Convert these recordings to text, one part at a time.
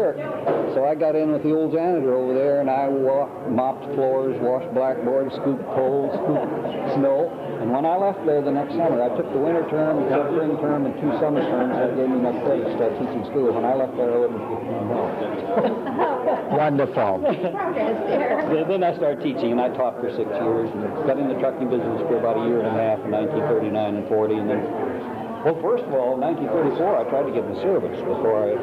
work. So I got in with the old janitor over there, and I mopped floors, washed blackboards, scooped poles, scooped snow. And when I left there the next summer, I took the winter term, the spring term, and 2 summer terms. That gave me enough credit to start teaching school. When I left there, I lived in $15. Wonderful. Then I started teaching, and I taught for 6 years, and got in the trucking business for about a year and a half in 1939 and 40, and then, well, first of all, in 1934, I tried to get in the service before I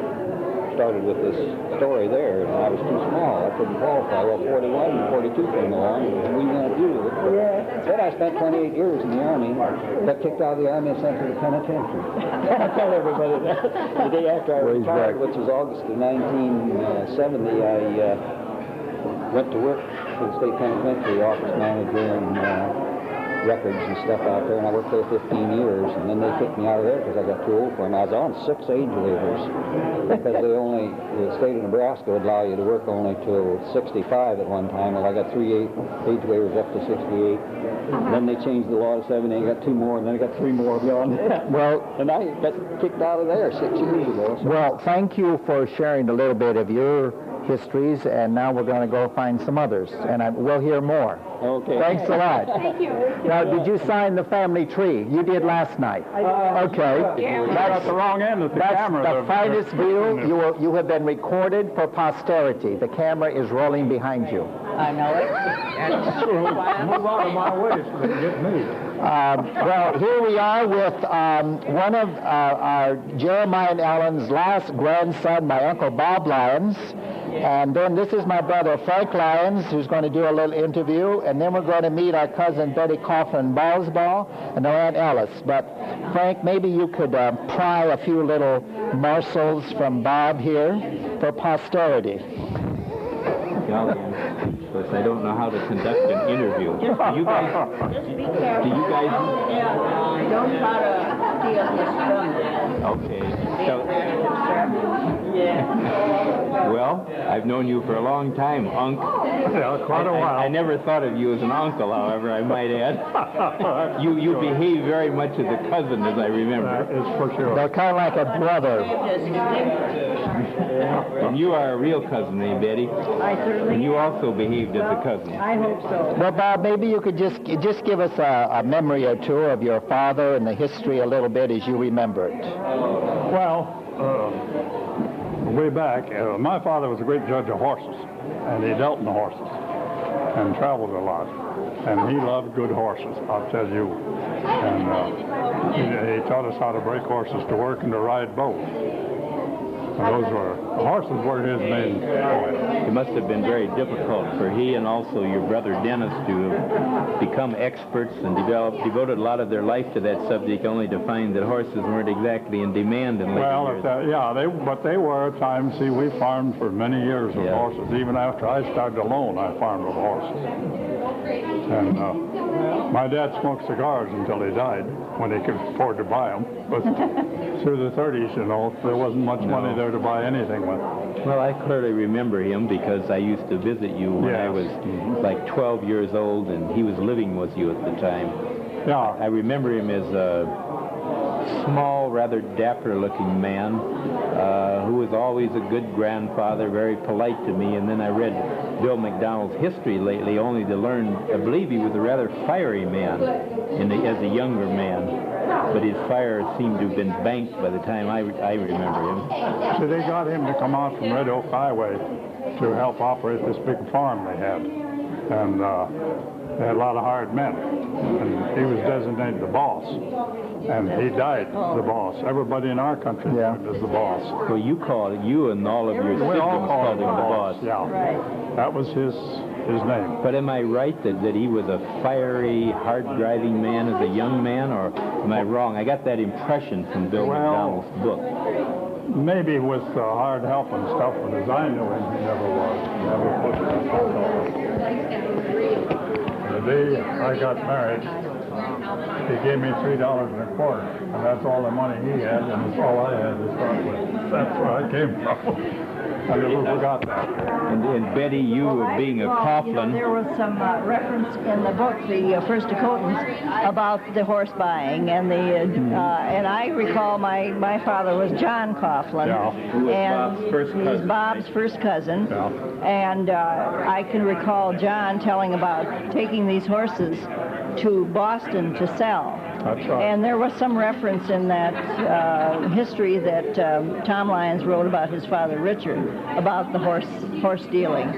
started with this story there, and I was too small. I couldn't qualify. Well, 41 and 42 came along, and we went to do it. Then I spent 28 years in the Army, got kicked out of the Army and sent to the penitentiary. I tell everybody that. The day after I retired, which was August of 1970, I went to work for the state penitentiary, office manager and records and stuff out there, and I worked there 15 years, and then they kicked me out of there because I got too old for them. I was on 6 age waivers because the state of Nebraska would allow you to work only till 65 at one time. Well, I got 3 age waivers up to 68. Then they changed the law to 70. I got 2 more, and then I got 3 more beyond that. Well, and I got kicked out of there 6 years ago. So. Well, thank you for sharing a little bit of your histories, and now we're going to go find some others, and we'll hear more. Okay. Thanks a lot. Thank you. Now, did you sign the family tree? You did last night. Okay. That's the wrong end of the camera. That's the finest view. You have been recorded for posterity. The camera is rolling behind you. I know it. Move out of my way so they can get me. Well, here we are with one of our Jeremiah and Ellen's last grandson, my Uncle Bob Lyons. And then this is my brother Frank Lyons, who's going to do a little interview. And then we're going to meet our cousin Betty Coughlin Balsball and our Aunt Alice. But Frank, maybe you could pry a few little morsels from Bob here for posterity. Of course, I don't know how to conduct an interview. Do you guys? Don't try to steal his thunder. Okay. Well, I've known you for a long time, Unc. Yeah, quite a while. I never thought of you as an uncle, however, I might add. You behave very much as a cousin, as I remember. That is for sure. They're kind of like a brother. And you are a real cousin, eh, Betty? I certainly. And you also behaved as a cousin. I hope so. Well, Bob, maybe you could just give us a memory or two of your father and the history a little bit as you remember it. Well, way back, my father was a great judge of horses, and he dealt in horses and traveled a lot. And he loved good horses, I'll tell you. And he taught us how to break horses to work and to ride both. Horses were his main point. It must have been very difficult for he and also your brother Dennis to have become experts and devoted a lot of their life to that subject, only to find that horses weren't exactly in demand in later years. But they were at times. See, we farmed for many years with horses. Even after I started alone, I farmed with horses. And my dad smoked cigars until he died, when he could afford to buy them. But through the 30s, you know, there wasn't much money there to buy anything with. Well, I clearly remember him because I used to visit you when I was like 12 years old, and he was living with you at the time. Yeah. I remember him as a small, rather dapper-looking man who was always a good grandfather, very polite to me. And then I read Bill McDonald's history lately, only to learn, I believe he was a rather fiery man as a younger man. But his fire seemed to have been banked by the time I remember him. So they got him to come out from Red Oak Highway to help operate this big farm they had. And they had a lot of hired men. And he was designated the boss. And he died the boss. Everybody in our country went as the boss. So you and all of your siblings called him the boss. Yeah. Right. That was his name. But am I right that he was a fiery, hard-driving man as a young man, or am I wrong? I got that impression from Bill McDonald's book. Maybe with hard help and stuff, but as I knew him, he never was. Never put himself on. The day I got married, he gave me $3.25, and that's all the money he had, and it's all I had to start with. That's where I came from. I never forgot that. And Betty, you being a Coughlin. There was some reference in the book, the First Dakotans, about the horse buying, and and I recall my father was John Coughlin, Who was and Bob's first cousin. he's Bob's first cousin, and I can recall John telling about taking these horses to Boston to sell. That's right. And there was some reference in that history that Tom Lyons wrote about his father Richard, about the horse dealing.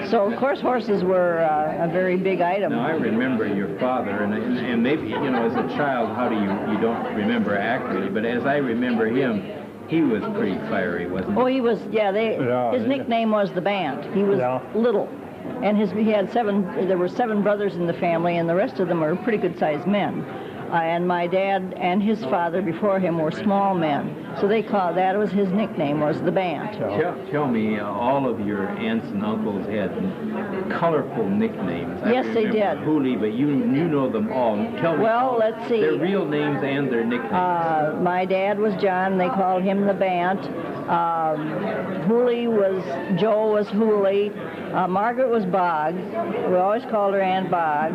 So of course horses were a very big item. Now I remember your father, and maybe, you know, as a child, how do you don't remember accurately, but as I remember him, he was pretty fiery, wasn't he? Oh, he was, his nickname was the Bant. He was little. And he had there were 7 brothers in the family, and the rest of them were pretty good-sized men. And my dad and his father before him were small men. So that was his nickname, was the Bant. Tell me, all of your aunts and uncles had colorful nicknames. Yes, they did. Hooley, but you know them all. Tell me. Well, let's see. Their real names and their nicknames. My dad was John. They called him the Bant. Joe was Hooley. Margaret was Boggs. We always called her Aunt Bogg.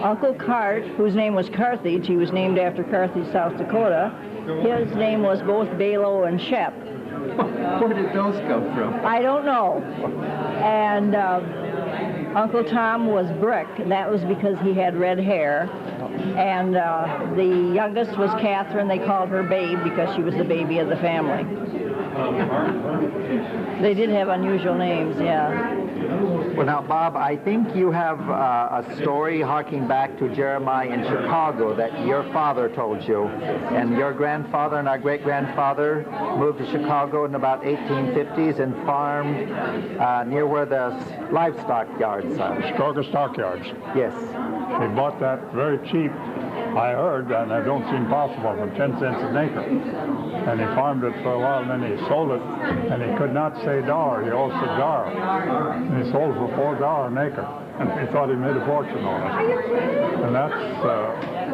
Uncle Cart, whose name was Carthage, he was named after Carthage, South Dakota. His name was both Balo and Shep. Where did those come from? I don't know. And Uncle Tom was Brick, and that was because he had red hair. And the youngest was Catherine. They called her Babe because she was the baby of the family. They did have unusual names, yeah. Well, now, Bob, I think you have a story harking back to Jeremiah in Chicago that your father told you. And your grandfather and our great-grandfather moved to Chicago in about 1850s and farmed near where the livestock yards are. Chicago Stockyards. Yes. He bought that very cheap, I heard, and it don't seem possible, for 10 cents an acre. And he farmed it for a while, and then he sold it, and he could not say dar, he also said dar. And he sold for $4 an acre, and he thought he made a fortune on it. And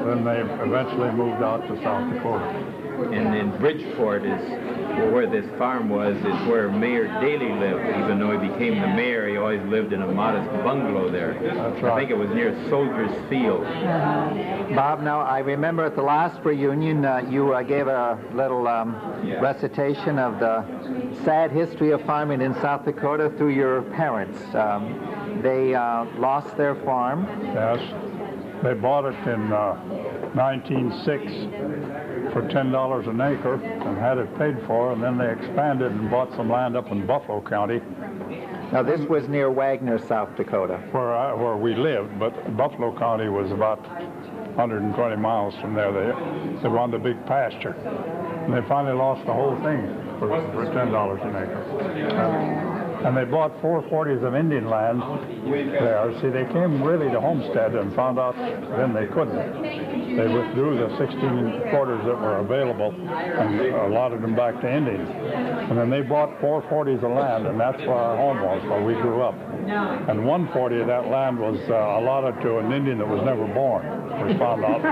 then they eventually moved out to South Dakota. And then Bridgeport where this farm was, is where Mayor Daley lived. Even though he became the mayor, he always lived in a modest bungalow there. That's right. I think it was near Soldiers Field. Bob, now, I remember at the last reunion, you gave a little recitation of the sad history of farming in South Dakota through your parents. They lost their farm. Yes. They bought it in 1906 for $10 an acre and had it paid for, and then they expanded and bought some land up in Buffalo County. Now, this was near Wagner, South Dakota. Where we lived, but Buffalo County was about 120 miles from there. They wanted a big pasture. And they finally lost the whole thing for $10 an acre. And they bought 440s of Indian land there. See, they came really to homestead and found out then they couldn't. They withdrew the 16 quarters that were available and allotted them back to Indians. And then they bought 440s of land, and that's where our home was, where we grew up. And 140 of that land was allotted to an Indian that was never born. We found out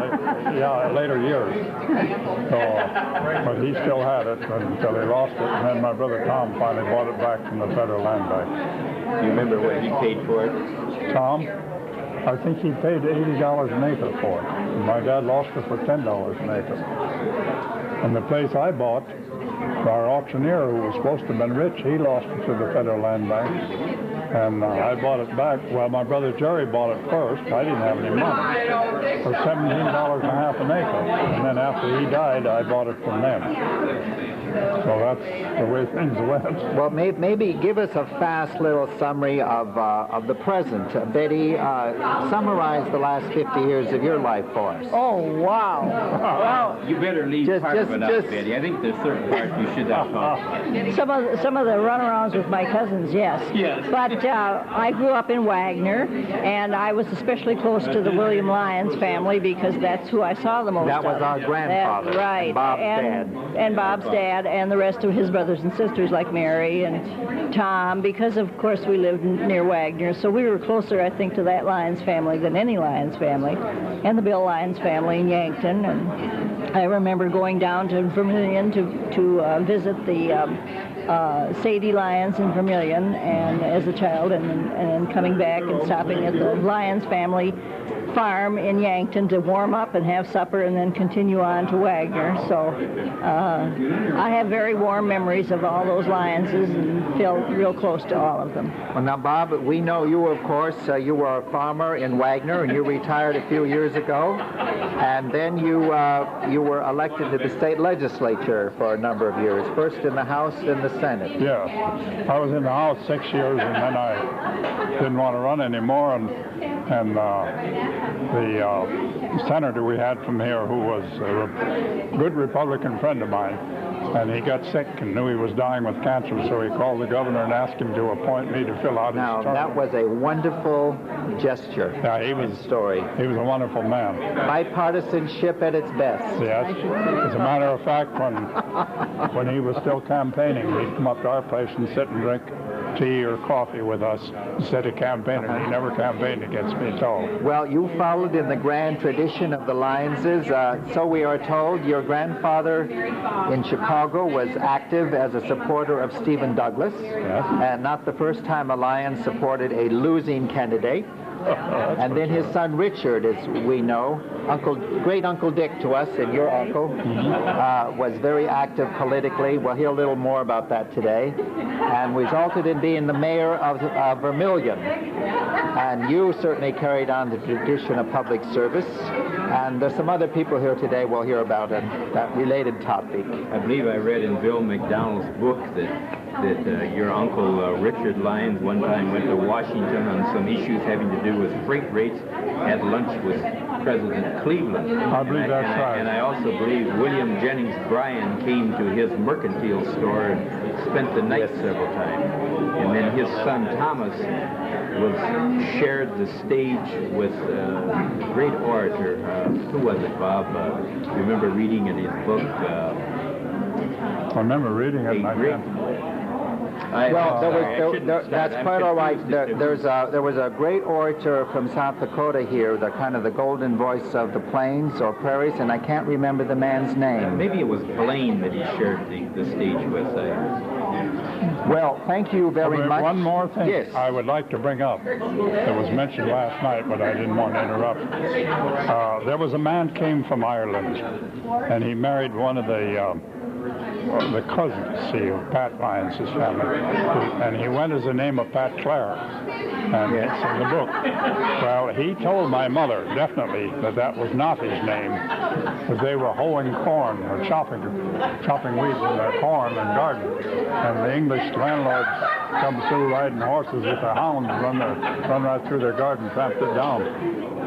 later years. So, but he still had it until he lost it, and then my brother Tom finally bought it back from the federal land bank. Do you remember what he paid for it? Tom, I think he paid $80 an acre for it. And my dad lost it for $10 an acre. And the place I bought, our auctioneer, who was supposed to have been rich, he lost it to the federal land bank. And I bought it back. Well, my brother Jerry bought it first. I didn't have any money. For $17 and a half an acre. And then after he died, I bought it from them. So that's the way things went. Well, maybe give us a fast little summary of the present. Betty, summarize the last 50 years of your life for us. Oh, wow. Well, You better leave part of it out, Betty. I think there's certain parts you should have talked. some of the runarounds with my cousins, yes. Yes. But I grew up in Wagner, and I was especially close to the William Lyons family because that's who I saw the most That was of. our grandfather. Right. And Bob's dad. And Bob's dad, and the rest of his brothers and sisters like Mary and Tom, because of course we lived near Wagner, so we were closer, I think, to that Lyons family than any Lyons family, and the Bill Lyons family in Yankton. And I remember going down to Vermillion to visit the Sadie Lyons in Vermilion, and as a child, and then coming back and stopping at the Lyons family farm in Yankton to warm up and have supper and then continue on to Wagner. So I have very warm memories of all those Lyonses and feel real close to all of them. Well, now, Bob, we know you, of course, you were a farmer in Wagner, and you retired a few years ago, and then you were elected to the state legislature for a number of years, first in the House, then the Senate. Yeah, I was in the House 6 years, and then I didn't want to run anymore, and the senator we had from here, who was a good Republican friend of mine, and he got sick and knew he was dying with cancer, so he called the governor and asked him to appoint me to fill out his term. Now, that was a wonderful gesture. Yeah, he was a wonderful man. Bipartisanship at its best. Yes. As a matter of fact, when he was still campaigning, he'd come up to our place and sit and drink tea or coffee with us instead of campaigning. He never campaigned against me at all. Well, you followed in the grand tradition of the Lyonses. So we are told your grandfather in Chicago was active as a supporter of Stephen Douglas. Yes. And not the first time a Lyons supported a losing candidate. And then his son Richard, as we know, great Uncle Dick to us, and your uncle, was very active politically. We'll hear a little more about that today. And resulted in being the mayor of Vermilion. And you certainly carried on the tradition of public service. And there's some other people here today we'll hear about that related topic. I believe I read in Bill McDonald's book that your uncle Richard Lyons one time went to Washington on some issues having to do with freight rates, had lunch with President Cleveland. I believe that's right. And I also believe William Jennings Bryan came to his mercantile store and spent the night several times. And then his son Thomas shared the stage with a great orator. Who was it, Bob? You remember reading in his book? I remember reading it. That's quite all right. There was a great orator from South Dakota here, the kind of the golden voice of the plains or prairies, and I can't remember the man's name. Maybe it was Blaine that he shared the stage with. Well, thank you very much. One more thing yes. I would like to bring up that was mentioned last night, but I didn't want to interrupt. There was a man came from Ireland, and he married one of the cousins, of Pat Lyons' family, and he went as the name of Pat Clare, and it's in the book. Well, he told my mother definitely that was not his name, because they were hoeing corn or chopping weeds in their corn and garden, and the English landlords come through riding horses with their hounds, run right through their garden, tramped it down.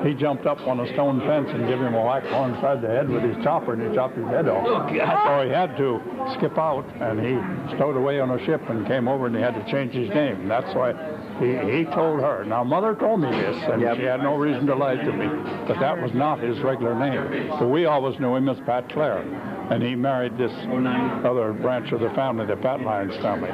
He jumped up on a stone fence and gave him a whack alongside the head with his chopper, and he chopped his head off. Oh, so he had to skip out, and he stowed away on a ship and came over, and he had to change his name. That's why he told her. Now, Mother told me this, and she had no reason to lie to me, but that was not his regular name. So we always knew him as Pat Clare, and he married this other branch of the family, the Pat Lyons family.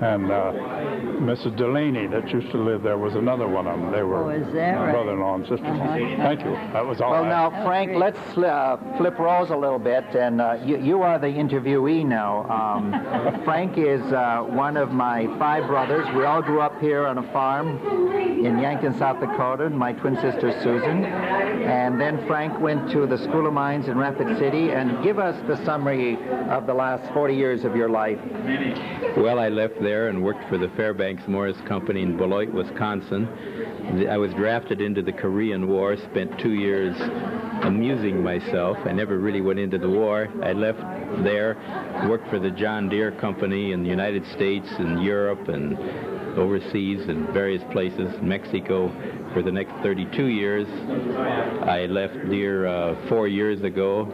And Mrs. Delaney that used to live there was another one of them. They were brother-in-law and sister-in-law. Thank you. That was all. Well, now, Frank, let's flip roles a little bit, and you are the interviewee now. Frank is one of my 5 brothers. We all grew up here on a farm in Yankton, South Dakota, my twin sister Susan. And then Frank went to the School of Mines in Rapid City. And give us the summary of the last 40 years of your life. Well, I left there and worked for the Fairbanks Morris Company in Beloit, Wisconsin. I was drafted into the Korean War, spent 2 years amusing myself. I never really went into the war. I left there, worked for the John Deere Company in the United States and Europe and overseas in various places, Mexico, for the next 32 years. I left Deere 4 years ago.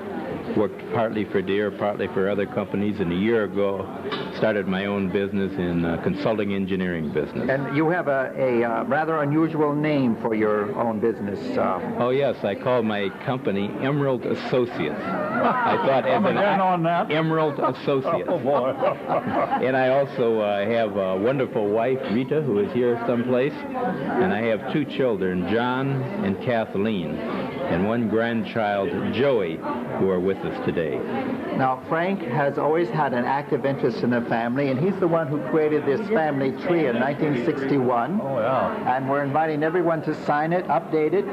Worked partly for Deere, partly for other companies, and a year ago started my own business in consulting engineering business. And you have a rather unusual name for your own business. Oh yes, I call my company Emerald Associates. I thought as an on that. Emerald Associate. Oh, boy. And I also have a wonderful wife, Rita, who is here someplace. And I have 2 children, John and Kathleen, and 1 grandchild, Joey, who are with us today. Now, Frank has always had an active interest in the family, and he's the one who created this family tree in 1961. Oh, yeah. And we're inviting everyone to sign it, update it,